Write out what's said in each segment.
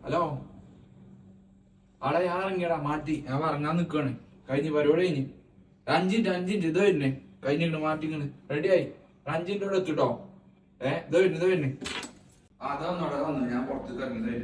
Hello, ആടെ ഞാൻ ഇറങ്ങിയടാ, മാറ്റി. ഞാൻ ഇറങ്ങാൻ നിൽക്കാണ്. കഴിഞ്ഞ് പരിപാടി കഴിഞ്ഞ്. അഞ്ചിൻ്റെ ഇത് വരുന്നേ. കഴിഞ്ഞിട്ട് മാറ്റിക്കണ്. റെഡിയായി. 5 ഇവിടെ എത്തിട്ടോ. ഇത് വരുന്നു. അതാ വന്നു. ഞാൻ പുറത്തേക്ക് ഇറങ്ങി.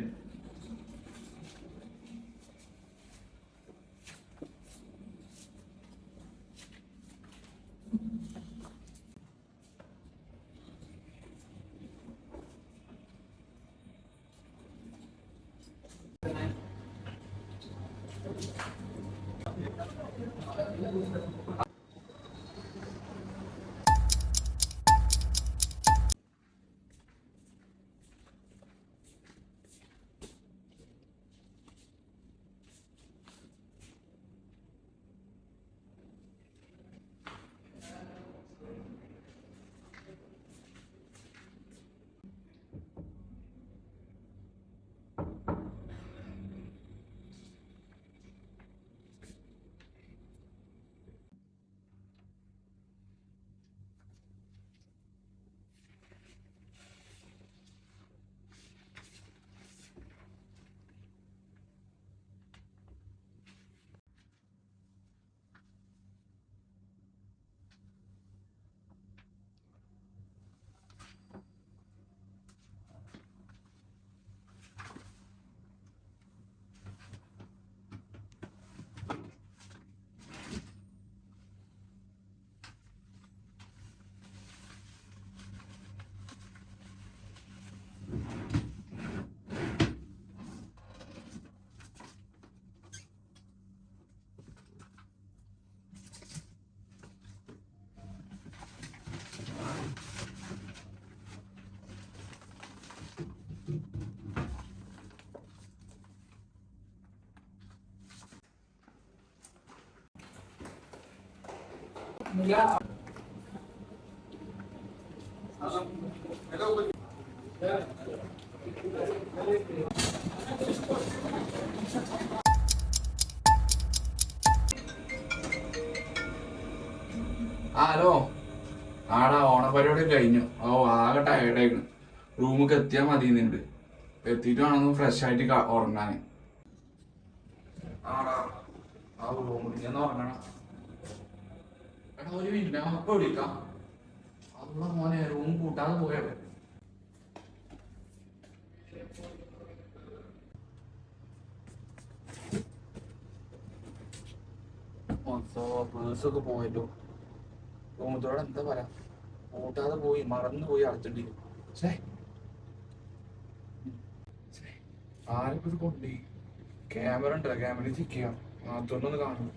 ഹലോ, ആടാ ഓണപ്പരിപാടി കഴിഞ്ഞു. ആകെ ടയർഡായിരുന്നു. റൂമൊക്കെ എത്തിയാൽ മതിയുന്നുണ്ട്. എത്തിയിട്ട് വേണമെന്ന് ഫ്രഷ് ആയിട്ട് ഉറങ്ങാൻ. ആടാ ആ റൂമിൽ ഞാൻ ഉറങ്ങണം. എടാ ഒരു മിനിറ്റ്, ഞാൻ അപ്പൊ വിളിക്കാം. അല്ല മോനെ, റൂം കൂട്ടാതെ പോയത്. പേഴ്സൊക്കെ പോയല്ലോ. റൂമത്തോടെ എന്താ പറയാ, കൂട്ടാതെ പോയി, മറന്നു പോയി അടച്ചിട്ട്. ആരൊക്കെ ഇത് കൊണ്ടുപോയി? ക്യാമറ ഉണ്ടല്ലോ, ക്യാമറ ചെക്ക് ചെയ്യാം. മാത്രമൊന്ന് കാണും.